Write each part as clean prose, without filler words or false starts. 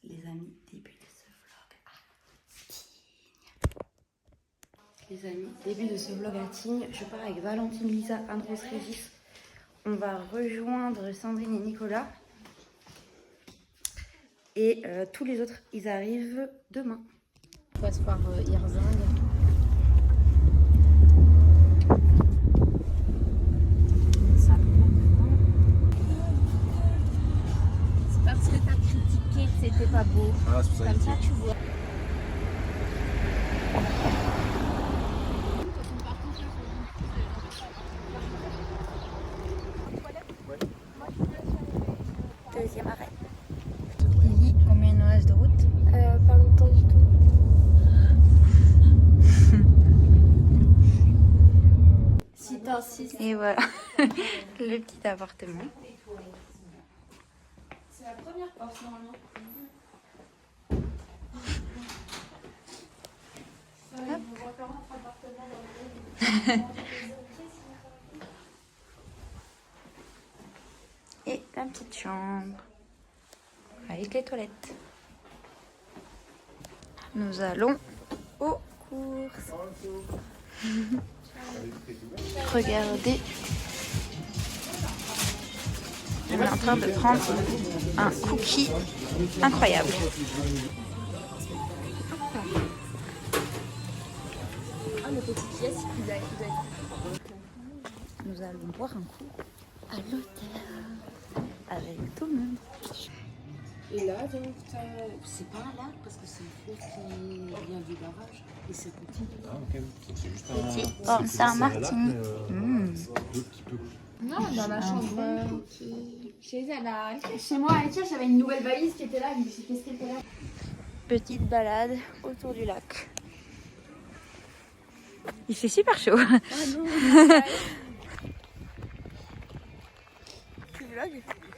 Les amis, début de ce vlog à Tignes. Les amis, début de ce vlog à Tignes. Je pars avec Valentine, Lisa, Andros, Régis. On va rejoindre Sandrine et Nicolas. Et tous les autres, ils arrivent demain. On va se voir Hirzing. C'est parce que t'as critiqué que c'était pas beau. Ah, c'est pour ça. Comme ça, tu vois. Deuxième arrêt. Lily, combien il nous reste de route? Pas longtemps du tout. Si t'insistes. Et voilà, le petit appartement. C'est la première porte normalement. Et la petite chambre avec les toilettes. Nous allons aux courses. Regardez. On est en train de prendre un cookie incroyable. Ah, le petit pièce, il doit être. Nous allons boire un coup à l'hôtel avec tout le monde. Et là, donc, c'est pas un lac parce que c'est une fleuve qui vient du barrage et c'est petit. Ah, ok. C'est juste Oh, c'est un martini. Deux petits peu. Non, dans la chambre chez elle. Chez moi, à Etienne, j'avais une nouvelle valise qui était là. Je me suis dit, qu'est-ce qu'elle était là? Petite balade autour du lac. Il fait super chaud. Ah non.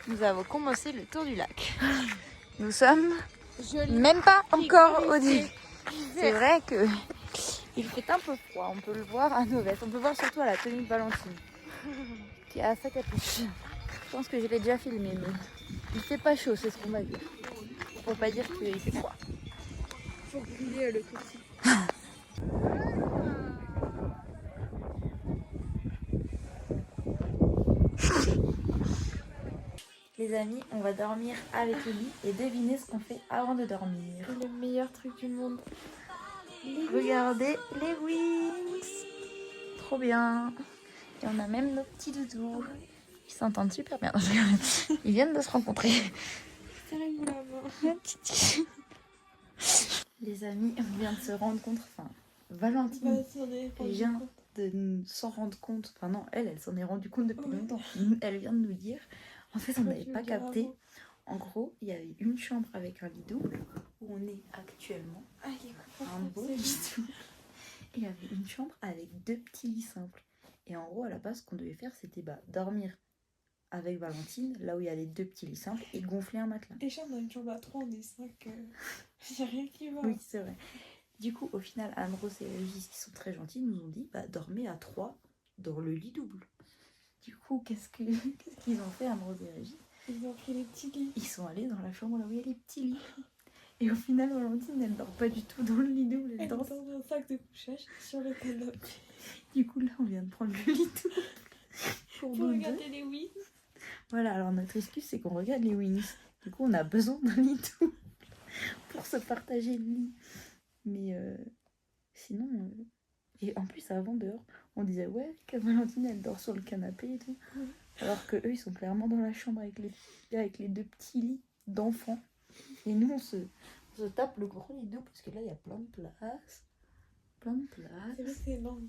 Nous avons commencé le tour du lac. Nous sommes même pas encore au début. C'est vrai que il fait un peu froid. On peut le voir à nos vestes. On peut voir surtout à la tenue de Valentine qui est à sa capuche. Je pense que je l'ai déjà filmé, mais il fait pas chaud, c'est ce qu'on va dire. Faut pas dire qu'il fait froid. Faut griller le petit. Les amis, on va dormir avec Lily et devinez ce qu'on fait avant de dormir. Le meilleur truc du monde. Regardez les wings. Trop bien. Et on a même nos petits doudous. Ils s'entendent super bien. Ils viennent de se rencontrer. Serrez-vous la main. Les amis, on vient de se rendre compte. Enfin, Valentine vient de s'en rendre compte. Enfin non, elle s'en est rendue compte depuis longtemps. Elle vient de nous dire. En fait, on n'avait pas capté. En gros, il y avait une chambre avec un lit double où on est actuellement. Un beau lit double. Et il y avait une chambre avec deux petits lits simples. Et en gros, à la base, ce qu'on devait faire, c'était dormir avec Valentine, là où il y a les deux petits lits simples, et gonfler un matelas. Déjà, dans une chambre à 3, on est 5. Il n'y a rien qui va. Oui, c'est vrai. Du coup, au final, Anne-Rose et Régis, qui sont très gentils, nous ont dit dormez à 3 dans le lit double. Du coup, qu'est-ce qu'ils ont fait, Anne-Rose et Régis? Ils ont pris les petits lits. Ils sont allés dans la chambre là où il y a les petits lits. Et au final, Valentine, elle dort pas du tout dans le lit double. Elle dort dans un sac de couchage sur le canapé. Du coup, là, on vient de prendre le lit double pour nous regarder deux. les wings. Voilà, alors notre excuse, c'est qu'on regarde les wings. Du coup, on a besoin d'un lit double pour se partager le lit. Mais sinon... Et en plus, avant, dehors, on disait ouais, que Valentine, elle dort sur le canapé et tout. Alors que eux, ils sont clairement dans la chambre avec les deux petits lits d'enfants. Et nous, on se tape le gros lit double parce que là, il y a plein de place. Plein de place. C'est vrai que c'est énorme.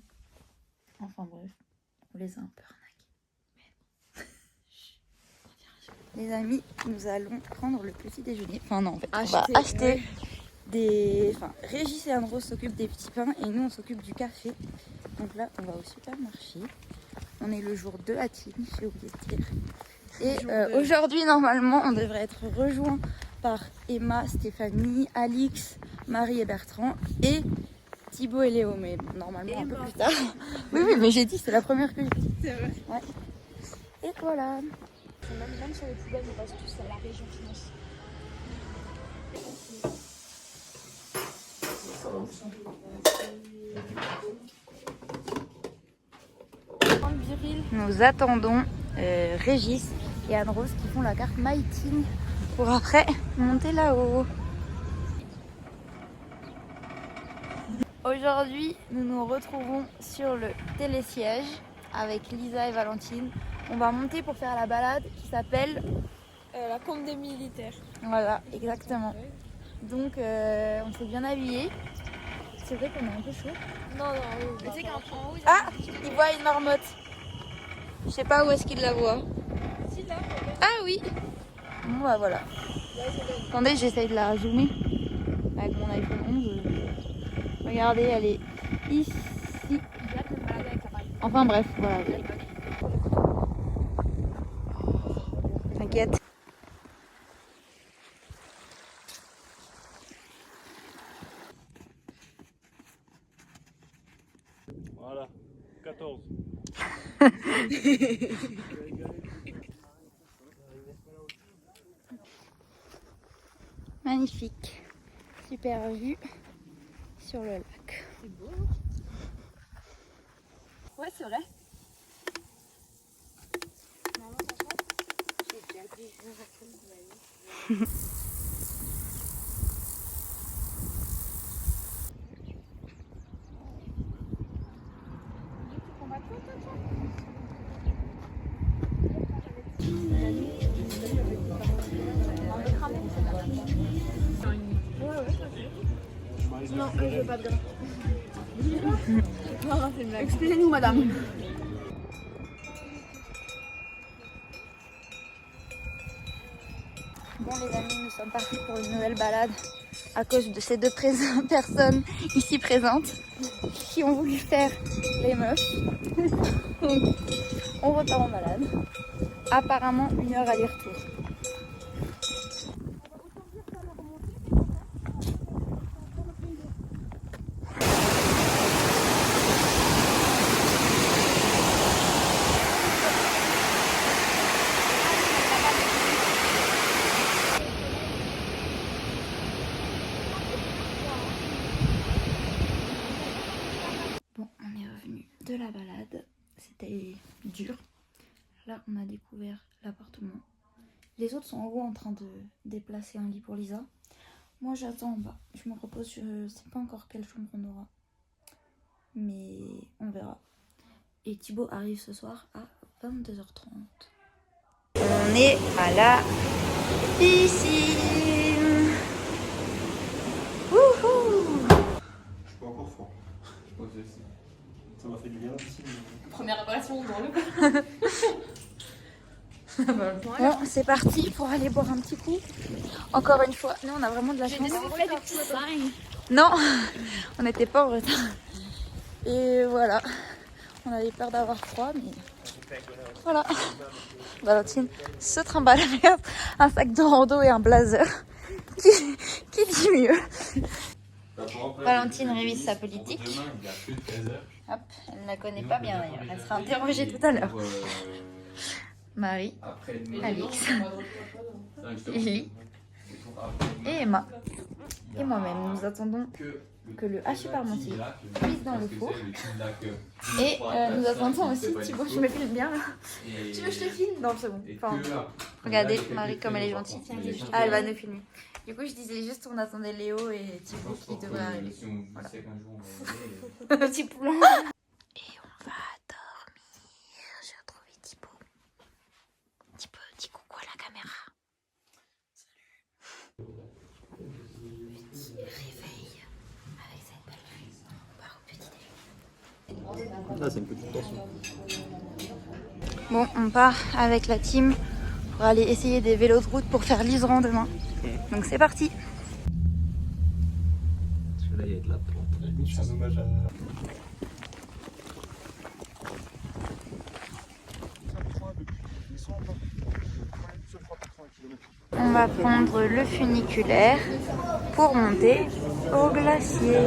Enfin bref, on les a un peu arnaqués. Les amis, nous allons prendre le petit déjeuner. Enfin non, en fait, on va acheter des... Enfin, Régis et Andros s'occupent des petits pains et nous, on s'occupe du café. Donc là, on va au supermarché. On est le jour 2 à Tignes, j'ai oublié de dire. Et aujourd'hui, normalement, on devrait être rejoint par Emma, Stéphanie, Alix, Marie et Bertrand et Thibaut et Léo. Mais normalement, un peu plus tard. Oui, mais j'ai dit, c'est la première que j'ai dit. C'est vrai. Ouais. Et voilà. Même sur les poubelles, on passe tous à la région finance. Nous attendons Régis et Anne-Rose qui font la carte Maïtine pour après monter là-haut. Aujourd'hui, nous nous retrouvons sur le télésiège avec Lisa et Valentine. On va monter pour faire la balade qui s'appelle La camp des militaires. Voilà, exactement. Donc on s'est bien habillés. C'est vrai qu'on est un peu chaud. Non, tu sais qu'en haut, Ah, il voit une marmotte. Je sais pas où est-ce qu'il la voit. si là, Ah oui. Bon bah voilà. Attendez, j'essaye de la zoomer avec mon iPhone 11. Regardez, elle est ici. Enfin bref, voilà. T'inquiète. Voilà, 14. Magnifique. Super vue sur le lac. c'est beau. Ouais, c'est vrai. Non, je veux pas de gras. Non, c'est une blague. Excusez-nous, madame. Bon les amis, nous sommes partis pour une nouvelle balade à cause de ces deux personnes ici présentes qui ont voulu faire les meufs. Donc, on repart en balade. Apparemment 1 heure aller-retour. Bon, on est revenu de la balade. C'était dur. Là, on a découvert l'appartement. Les autres sont en haut en train de déplacer un lit pour Lisa. Moi, j'attends en bas. Je me repose. Je sais pas encore quelle chambre on aura. Mais on verra. Et Thibaut arrive ce soir à 22h30. On est à la piscine. Wouhou! Je suis pas encore froid. Je pense que ça m'a fait du bien la piscine. Première apparition dans le Bon, c'est parti pour aller boire un petit coup. Encore une fois, nous on a vraiment de la chance. Non, on n'était pas en retard. Et voilà, on avait peur d'avoir froid, mais voilà. Valentine se trimballe avec un sac de rando et un blazer. Qui dit mieux? Valentine révise sa politique. Hop, elle ne la connaît pas bien d'ailleurs. Elle sera interrogée tout à l'heure. Marie, Alix, Lily et Emma. Et moi-même, nous attendons que le hachis parmentier cuise dans le four. Et nous attendons aussi Thibaut. Je me filme bien là. Tu veux que je te filme? Non, c'est bon. Enfin, regardez Marie comme elle est gentille. Ah, elle va nous filmer. Du coup, je disais juste on attendait Léo et Thibaut qui devraient arriver. Voilà. Petit poulain. Et on va dormir. J'ai retrouvé Thibaut. Thibaut, dis coucou à la caméra. Salut. Petit réveil avec cette belle vue. On part au petit déjeuner. Là, c'est une petite portion. Bon, on part avec la team pour aller essayer des vélos de route pour faire l'Iseran demain. Donc c'est parti. Parce que là, il y a de la pente. C'est un hommage à... On va prendre le funiculaire pour monter au glacier.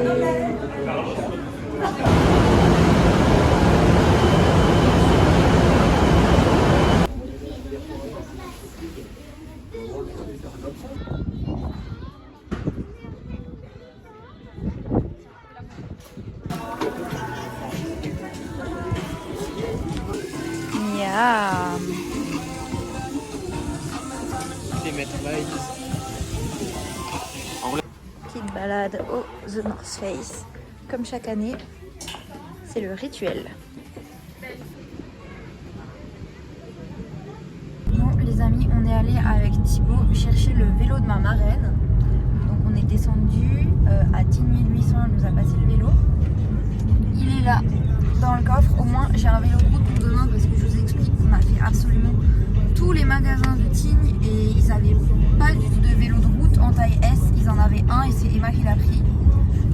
mettre light. Petite balade au The North Face. Comme chaque année, c'est le rituel. Bon les amis, on est allé avec Thibaut chercher le vélo de ma marraine. Donc on est descendu à 10 800, elle nous a passé le vélo. Il est là dans le coffre. Au moins j'ai un vélo de route pour demain parce que je vous explique qu'on a fait absolument tous les magasins de Tignes et ils n'avaient pas du tout de vélo de route en taille S. Ils en avaient un et c'est Emma qui l'a pris.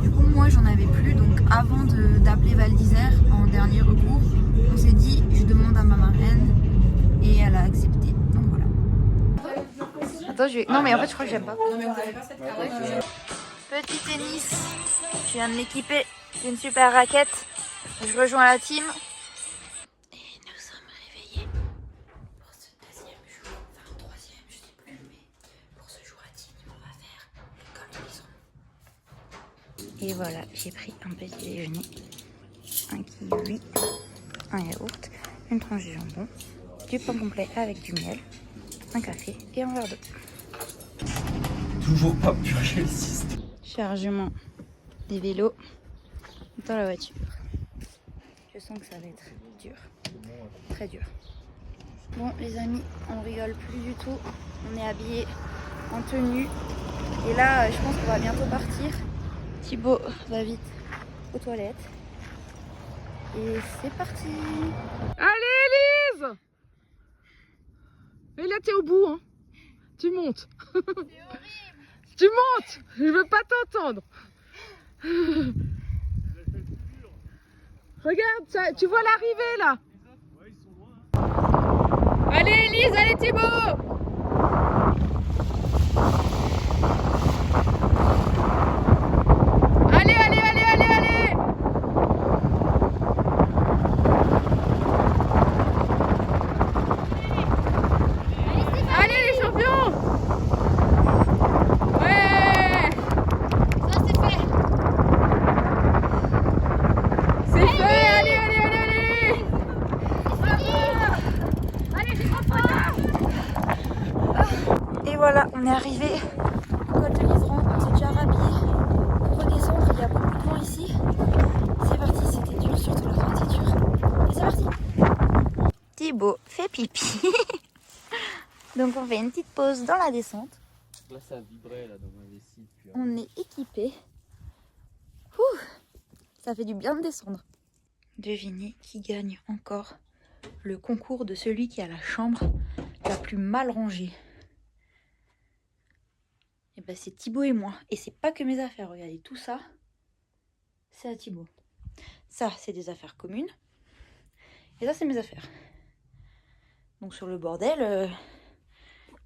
Du coup moi j'en avais plus, donc avant d'appeler Val d'Isère en dernier recours, on s'est dit je demande à ma marraine et elle a accepté. Donc voilà. Attends, non mais en fait je crois que j'aime pas. Petit tennis, je viens de m'équiper d'une super raquette. Je rejoins la team. Et nous sommes réveillés pour ce deuxième jour, enfin troisième, je sais plus, mais pour ce jour à team, on va faire l'école de maison. Et voilà, j'ai pris un petit déjeuner, un kiwi, un yaourt, une tranche de jambon, du pain complet avec du miel, un café et un verre d'eau. Toujours pas purger le système. Chargement des vélos dans la voiture. Je sens que ça va être dur, très dur. Bon les amis, on rigole plus du tout. On est habillés en tenue. Et là, je pense qu'on va bientôt partir. Thibaut va vite aux toilettes. Et c'est parti. Allez Elise! Et là t'es au bout, hein. Tu montes. Tu montes. Je veux pas t'entendre. Regarde, ça, tu vois l'arrivée là. Allez Elise, allez Thibaut. Allez, allez, allez, allez, allez. Allez les champions. Ouais. Ça c'est fait. C'est fait. Allez, allez, allez, allez. Allez, j'ai trop fort. Et voilà, on est arrivé au col de Livron. On s'est déjà rhabillé pour redescendre. Il y a beaucoup de vent ici. C'est parti, c'était dur, surtout la fin c'est dur. Et c'est parti. Thibaut fait pipi. Donc on fait une petite pause dans la descente. Là ça vibrait là dans ma vessie depuis. On est équipé. Ça fait du bien de descendre. Devinez qui gagne encore le concours de celui qui a la chambre la plus mal rangée. Et ben c'est Thibaut et moi. Et c'est pas que mes affaires. Regardez, tout ça, c'est à Thibaut. Ça, c'est des affaires communes. Et ça, c'est mes affaires. Donc sur le bordel,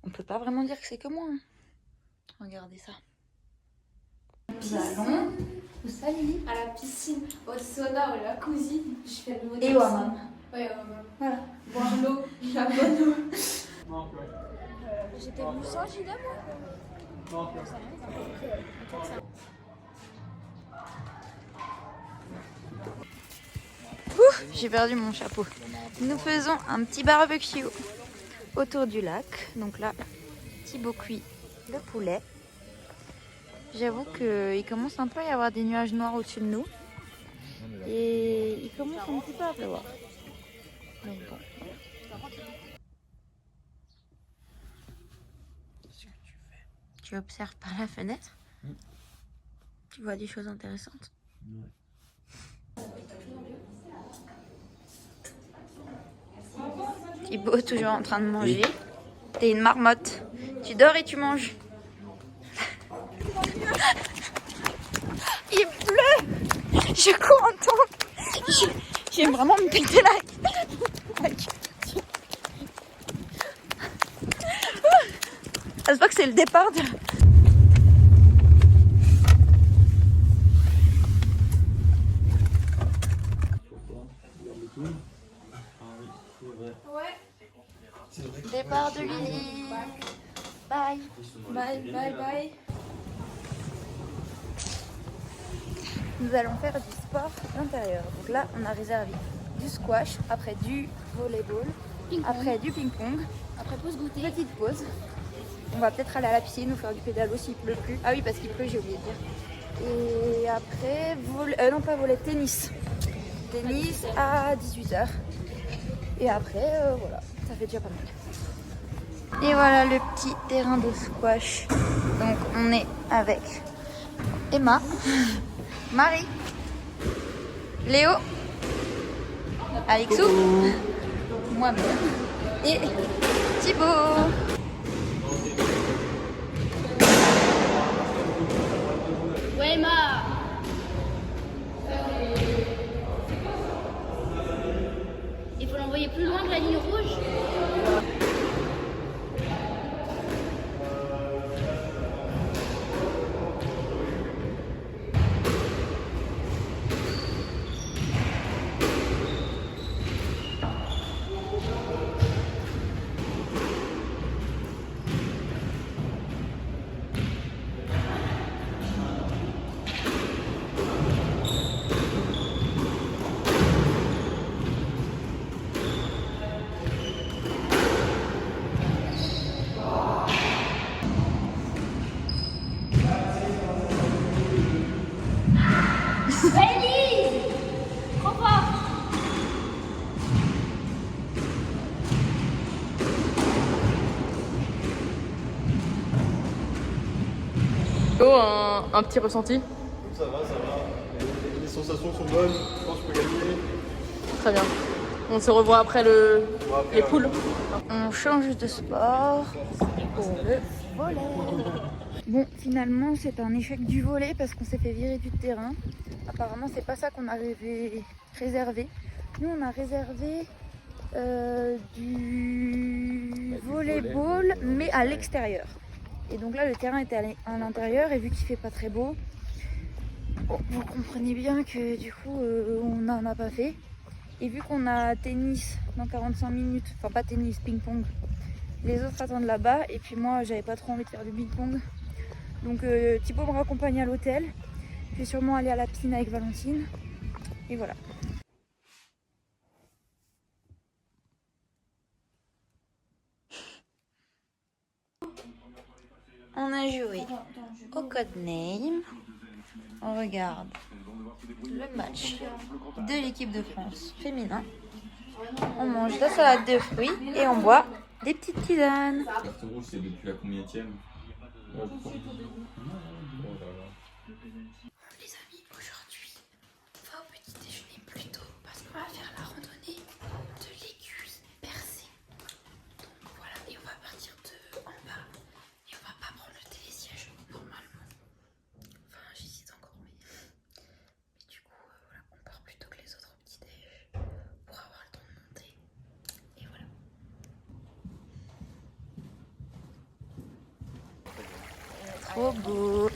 on peut pas vraiment dire que c'est que moi. Hein. Regardez ça. Nous allons... Où ça, Lily? À la piscine, au sauna, ou la cousine. Je fais le mot Et au hammam. Ouais, au hammam. Voilà. Boire l'eau, la bonne eau. J'étais venu sans gilet, moi. J'ai perdu mon chapeau. Nous faisons un petit barbecue autour du lac. Donc là, Thibaut cuit le poulet. J'avoue qu'il commence un peu à y avoir des nuages noirs au-dessus de nous. Et il commence un petit peu à pleuvoir. Donc bon. Tu observes par la fenêtre. Tu vois des choses intéressantes. Thibaut toujours en train de manger. T'es une marmotte. Tu dors et tu manges. Il pleut. Je cours en temps. J'aime vraiment me péter la gueule. Ça se voit que c'est le départ de... Départ de Lily. Bye. Bye, bye, bye. Nous allons faire du sport d'intérieur. Donc là, on a réservé du squash, après du volleyball, après du ping-pong. Après pause goûter. Petite pause. On va peut-être aller à la piscine ou faire du pédalo s'il pleut plus. Ah oui, parce qu'il pleut, j'ai oublié de dire. Et après, non pas volet, tennis. Tennis à 18h. Et après, voilà, ça fait déjà pas mal. Et voilà le petit terrain de squash. Donc on est avec Emma, Marie, Léo, Alexou, moi-même et Thibaut. Ouais, Emma. Il faut l'envoyer plus loin de la ligne rouge. Un petit ressenti? Ça va, ça va. Les sensations sont bonnes, je pense que je peux gagner. Très bien. On se revoit après les poules. On change de sport pour le volley. Bon, finalement, c'est un échec du volley parce qu'on s'est fait virer du terrain. Apparemment, c'est pas ça qu'on avait réservé. Nous, on a réservé du volleyball, mais à l'extérieur. Et donc là, le terrain était à l'intérieur et vu qu'il fait pas très beau, bon, vous comprenez bien que du coup, on n'en a pas fait. Et vu qu'on a tennis dans 45 minutes, enfin pas tennis, ping-pong, les autres attendent là-bas. Et puis moi, j'avais pas trop envie de faire du ping-pong. Donc Thibaut me raccompagne à l'hôtel. Je vais sûrement aller à la piscine avec Valentine. Et voilà. On a joué au Codename. On regarde le match de l'équipe de France féminin. On mange de la salade de fruits et on boit des petites tisanes. Carte rouge, c'est depuis la combienième? Les amis, aujourd'hui, on va au petit déjeuner plus tôt parce qu'on va faire la randonnée de l'aiguille percée. Donc voilà, et on va partir de en bas et on va pas prendre le télésiège normalement. Enfin, j'hésite encore, mais du coup, voilà, on part plus tôt que les autres au petit déj pour avoir le temps de monter. Et voilà. Trop beau.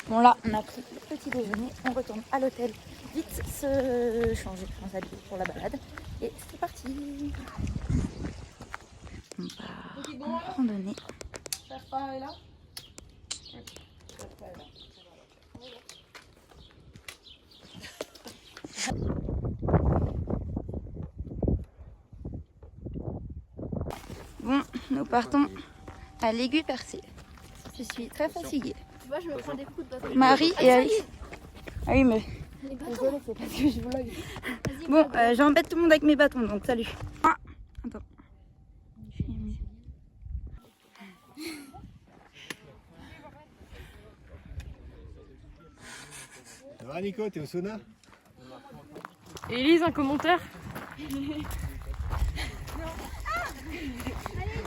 Bon là, on a pris le petit déjeuner, on retourne à l'hôtel, vite se changer, enfin s'habiller pour la balade. Et c'est parti. On part en randonnée. Bon, nous partons à l'aiguille percée. Je suis très fatiguée. Tu vois, je me prends des coups de bâton. Marie et Alice. Ah oui, mais désolée, c'est parce que je vlog. Bon, j'embête tout le monde avec mes bâtons, donc salut. Ah, attends. Ça va Nico, t'es au sauna? Élise, un commentaire?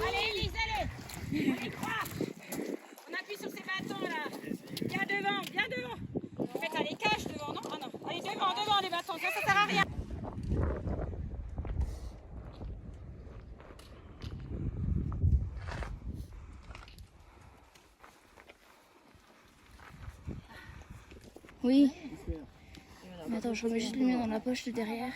Allez Elise, allez. On y croit. On appuie sur ces bâtons là. Bien devant, bien devant. En fait, ça les cache devant, non? Ah non. Allez, devant les bâtons, ça sert à rien. Oui. Mais attends, je remets juste le mien dans la poche de derrière.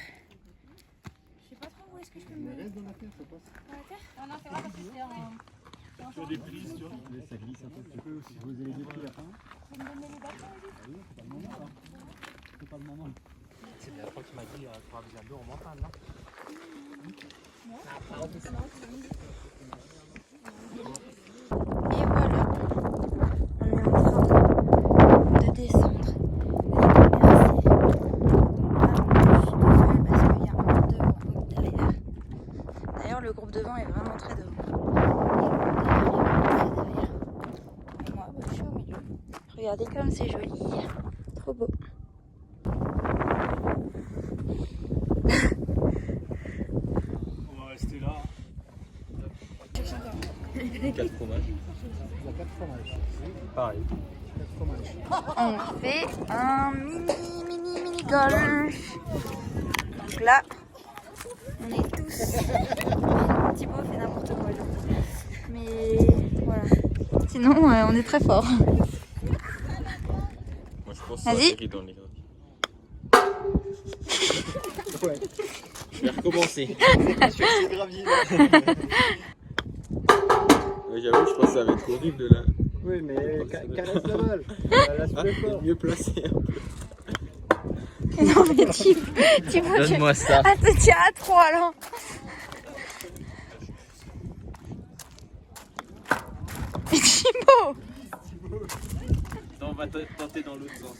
Je sais pas trop où est-ce que je peux me mettre. Dans la terre, ça passe. Dans la terre? Non, non, c'est vrai parce que c'est Sur des glisses, tu vois. Ça glisse un peu. Tu peux aussi poser les défis à la fin. Vous me donnez les bâtons, Elise? Oui, c'est pas le moment là. C'est pas le moment. C'est la fois que tu m'as dit pour aviser un bureau mental, non? Regardez comme c'est joli. Trop beau. On va rester là. 4 fromages. Pareil. On fait un mini golf. Donc là, on est tous. Thibaut fait n'importe quoi. Mais voilà. Sinon, on est très fort. Moi je pense que ça Vas-y. atterrit dans les graviers. Ouais. Je vais recommencer. Sur ces graviers. Ouais, j'avoue, je pense que ça va être horrible de là. Oui, mais caresse la balle. Mieux placé un peu. Non mais Thibaut, Donne-moi ça. Ah, te tiens à 3 là. Mais Thibaut. Non, on va tenter dans l'autre sens.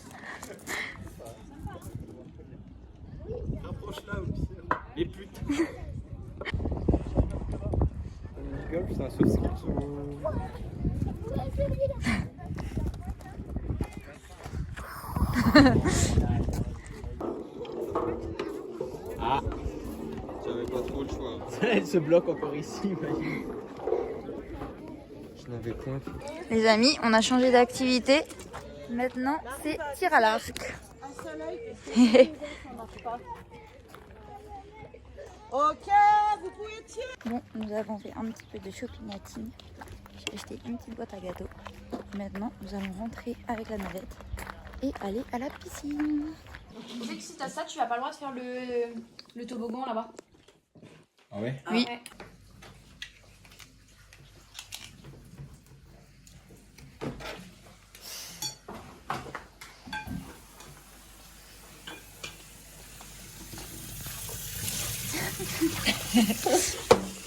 Rapproche-la aussi. Les putes. Le golf, c'est un soft skill ou... Ah, j'avais pas trop le choix. Elle se bloque encore ici, imagine. Je n'avais point. Les amis, on a changé d'activité. Maintenant, c'est tir à l'arc. Ok, vous pouvez tirer. Bon, nous avons fait un petit peu de shoppingating. J'ai acheté une petite boîte à gâteaux. Maintenant, nous allons rentrer avec la navette et aller à la piscine. Tu sais que si t'as ça, tu n'as pas le droit de faire le toboggan là-bas. Ah ouais? Oui. Ouais.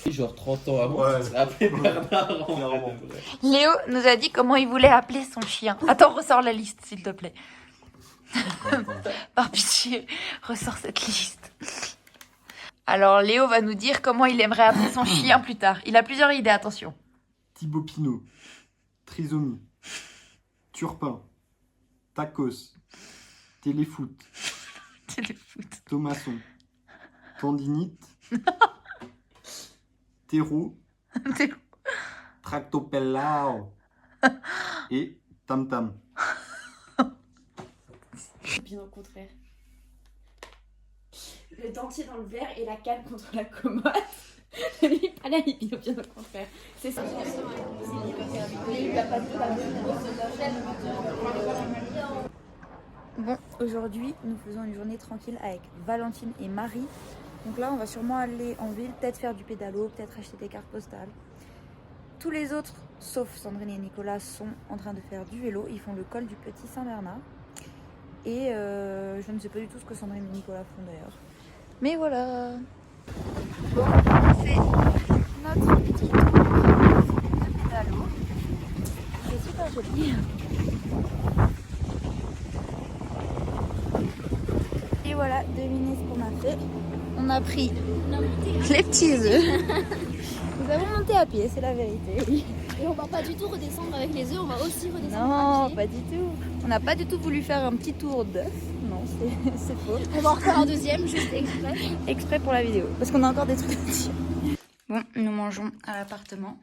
Genre 30 ans avant, Ouais. ça appelé Bernard en Clairement. vrai de vrai. Léo nous a dit comment il voulait appeler son chien. Attends, ressors la liste, s'il te plaît. Par pitié, ressors cette liste. Alors, Léo va nous dire comment il aimerait appeler son chien plus tard. Il a plusieurs idées, attention. Thibaut Pinot. Trisomie. Turpin. Tacos. Téléfoot. Téléfoot. Thomasson. Tendinite. Terreau. Tractopellao. Et Tam Tam. Bien au contraire. Le dentier dans le verre et la canne contre la commode. Lui, pas là, il est bien au contraire. C'est ça. Bon, aujourd'hui, nous faisons une journée tranquille avec Valentine et Marie. Donc là, on va sûrement aller en ville, peut-être faire du pédalo, peut-être acheter des cartes postales. Tous les autres, sauf Sandrine et Nicolas, sont en train de faire du vélo. Ils font le col du Petit Saint-Bernard. Et je ne sais pas du tout ce que Sandrine et Nicolas font d'ailleurs. Mais voilà. Bon, c'est notre petit tour de pédalo. C'est super joli. Et voilà, devinez ce qu'on a fait. On a pris les petits œufs. Nous avons monté à pied, c'est la vérité. Et on va pas du tout redescendre avec les œufs, on va aussi redescendre Non, à pied. pas du tout. On n'a pas du tout voulu faire un petit tour d'œuf. Non, c'est faux. On va en refaire un deuxième, juste exprès. Exprès pour la vidéo, parce qu'on a encore des trucs à dire. Bon, nous mangeons à l'appartement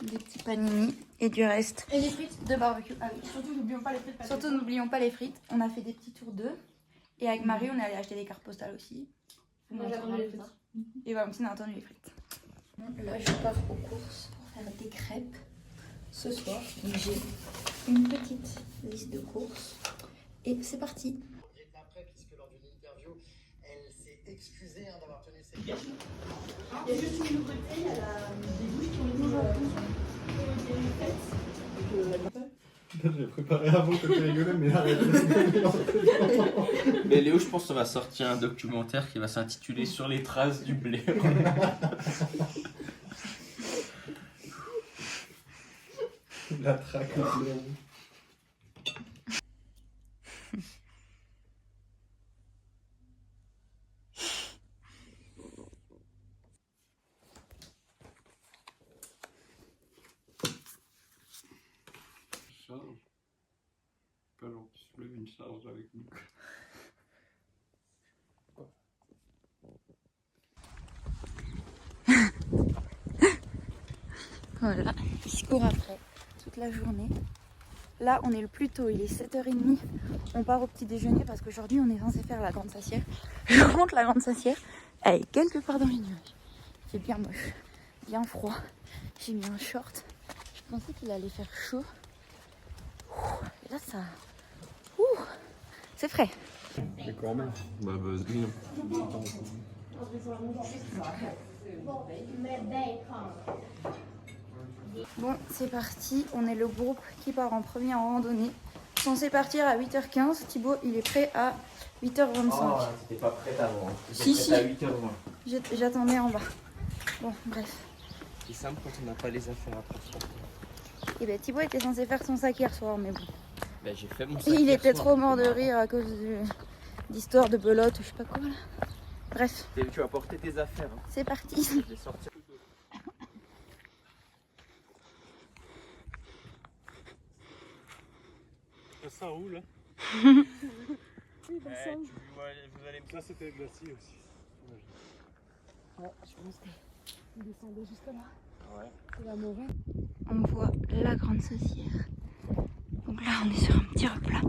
des petits panini et du reste Et les frites. de barbecue. Ah oui. Surtout, n'oublions pas les frites. Surtout, n'oublions pas les frites. On a fait des petits tours d'œufs. Et avec Marie, on est allé acheter des cartes postales aussi. Moi, j'ai attendu les frites. Et Valentine a attendu les frites. Bon, là, je pars aux courses pour faire des crêpes ce soir. Donc, j'ai une petite liste de courses. Et c'est parti. Après, puisque lors d'une interview, elle s'est excusée d'avoir tenu ses gages. Il y a juste une nouveauté, il y a des bouches qui ont été faites. J'ai préparé avant que tu rigolais, mais arrête. Mais Léo, je pense qu'on va sortir un documentaire qui va s'intituler Sur les traces du blé. La traque au blé. charge avec nous. Voilà, il se court après toute la journée. Là, on est le plus tôt, il est 7h30. On part au petit déjeuner parce qu'aujourd'hui, on est censé faire la grande sacière. Je monte la grande sacière. Elle est quelque part dans les nuages. C'est bien moche, bien froid. J'ai mis un short. Je pensais qu'il allait faire chaud. Et là, ça... c'est frais. Mais quand même. Bah, vas-y. Bon, c'est parti. On est le groupe qui part en premier en randonnée. Censé partir à 8h15. Thibaut, il est prêt à 8h25. Oh, t'étais pas prête avant. Si, si. À 8h20. J'attendais en bas. Bon, bref. C'est simple quand on n'a pas les affaires à transporter. Et ben Thibaut était censé faire son sac hier soir, mais bon. Ben, j'ai fait mon sac Il hier était soir. trop mort de rire à cause d'histoires de belote ou je sais pas quoi là. Bref, Tu vas porter tes affaires. Hein. c'est parti. Je vais sortir. Ça roule, là. Oui, bah ça. Ça, c'était le glacier aussi. Ouais, je pense qu'il descendait juste là. Ouais. C'est la mauvaise. On voit la grande saucière. Donc là, on est sur un petit replat.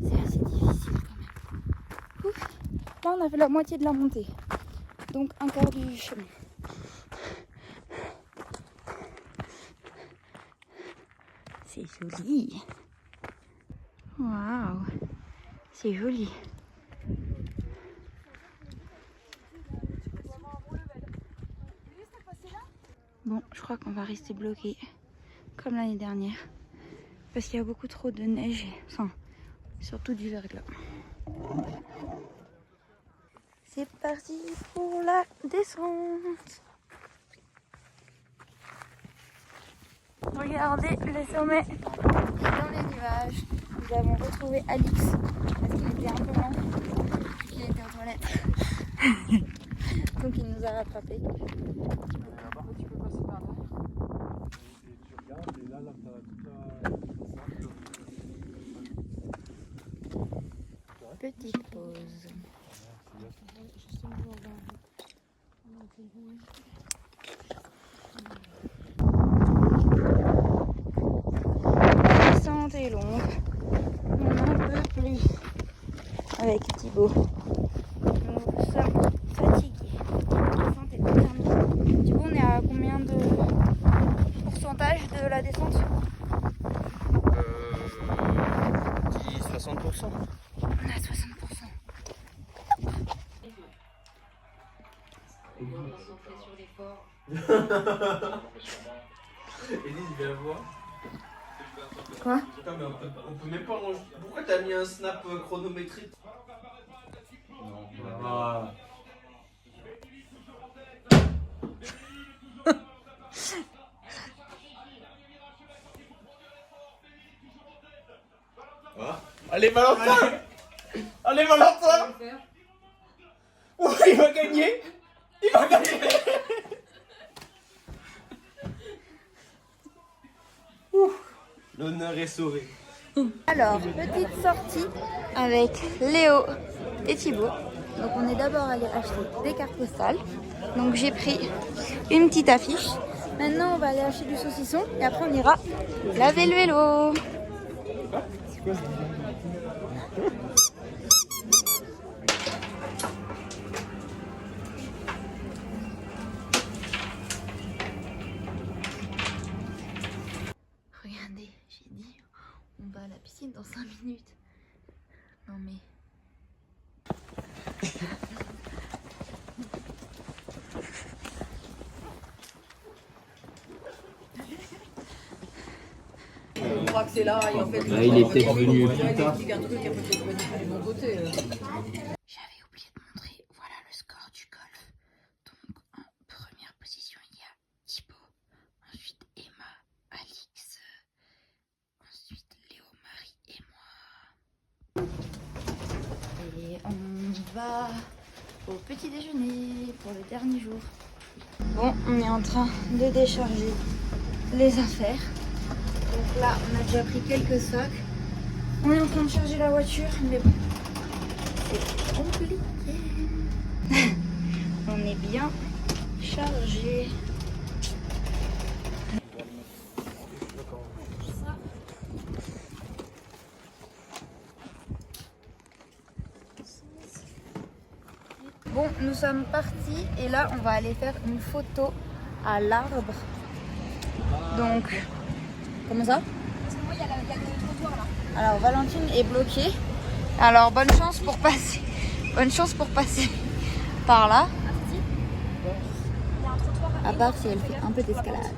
C'est assez difficile quand même. Ouf. Là, on a fait la moitié de la montée. Donc un quart du chemin. C'est joli. Waouh. C'est joli. Bon, je crois qu'on va rester bloqué comme l'année dernière parce qu'il y a beaucoup trop de neige, enfin surtout du verglas. C'est parti pour la descente. Regardez le sommet dans les nuages. Nous avons retrouvé Alix parce qu'il était un peu lent, qu'il était aux toilettes. Donc il nous a rattrapés. Tu peux passer par là. Tu regardes, et là, t'as Petite pause. Justement, on va. La descente est longue. On n'en peut plus avec Thibaut. Nous sommes fatigués. La descente est terminée. Thibaut, on est à combien de pourcentage de la descente? 60%. On est à 60%. Élise, viens voir. Quoi? Putain, mais on peut même pas ranger. Pourquoi t'as mis un snap chronométrique? Non, ah. Allez Valentin! Allez Valentin! Oh, il va gagner! Il va gagner! L'honneur est sauvé. Alors, petite sortie avec Léo et Thibaut. Donc on est d'abord allé acheter des cartes postales. Donc j'ai pris une petite affiche. Maintenant on va aller acheter du saucisson et après on ira laver le vélo. C'est quoi ça? Regardez, j'ai dit on va à la piscine dans 5 minutes. Non mais... On croit que c'est là et en fait... Là, il est peut-être venu plus tard. J'avais oublié de montrer, voilà le score du golf. Donc en première position il y a Thibaut, ensuite Emma, Alix, ensuite Léo, Marie et moi. Et on va au petit déjeuner pour le dernier jour. Bon, on est en train de décharger les affaires. Donc là, on a déjà pris quelques sacs. On est en train de charger la voiture, mais bon, c'est compliqué. On est bien chargé. Bon, nous sommes partis et là, on va aller faire une photo à l'arbre. Donc, comment ça? Parce que moi, il y a le trottoir là. Alors, Valentine est bloquée. Alors, bonne chance pour passer. Bonne chance pour passer par là. Il y a un trottoir À part si elle fait un peu d'escalade.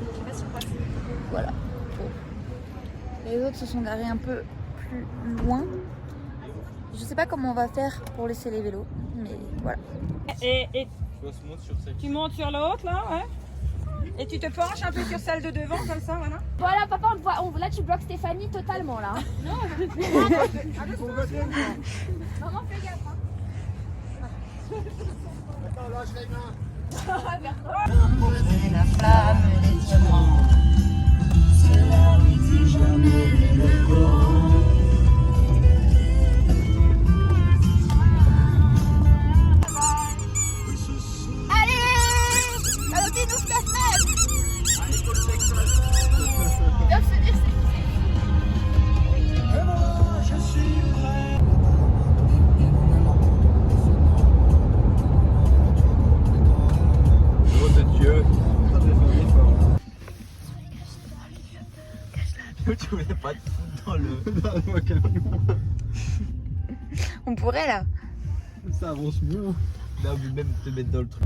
Voilà. Bon. Les autres se sont garés un peu plus loin. Je sais pas comment on va faire pour laisser les vélos, mais voilà. Et tu montes sur l'autre là, ouais. Et tu te penches un peu sur celle de devant comme ça, voilà. Voilà, papa, là tu bloques Stéphanie totalement là. Non, maman, fais gaffe. La flamme des diamants. Cela n'était jamais le courant. Tu voulais pas te foutre dans le... On pourrait là. Ça avance mieux. Là, on peut même te mettre dans le truc.